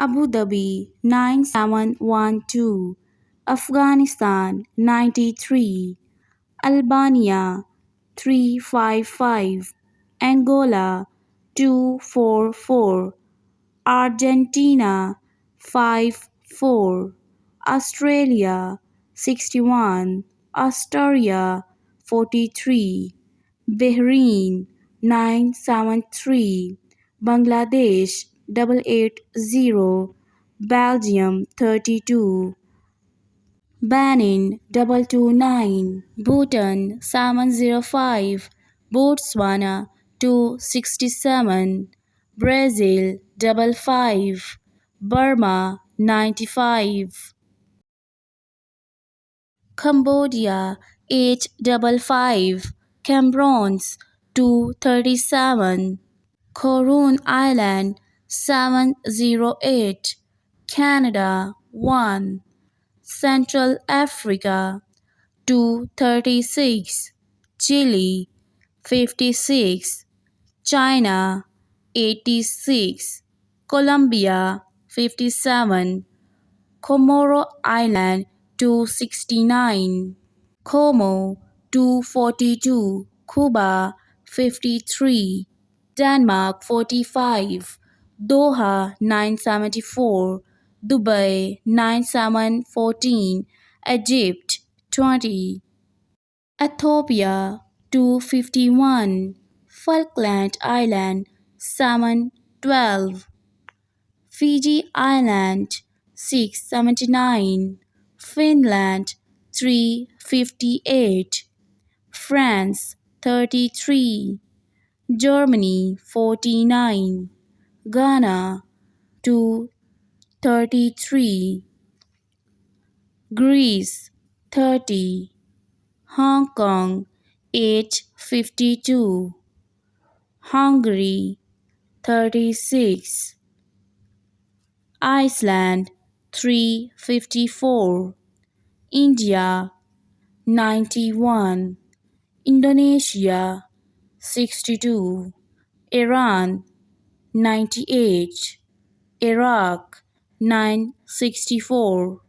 Abu Dhabi 9712, Afghanistan 93, Albania 355, Angola 244, Argentina 54, Australia 61, Astoria 43, Bahrain 973, Bangladesh 880, Belgium 32, Benin 229, Bhutan 705, Botswana 267, Brazil 55, Burma 95, Cambodia 855, Cameroon 237, Koroon Island 708, Canada 1, Central Africa 236, Chile 56, China 86, Colombia 57, Comoro Island 269, Como 242, Cuba 53, Denmark 45, Doha 974, Dubai 9714, Egypt 20, Ethiopia 251, Falkland Island 712, Fiji Island 679, Finland 358, France 33, Germany 49, Ghana 233, Greece 30, Hong Kong 852, Hungary 36, Iceland 354, India 91, Indonesia 62, Iran 98, Iraq 964,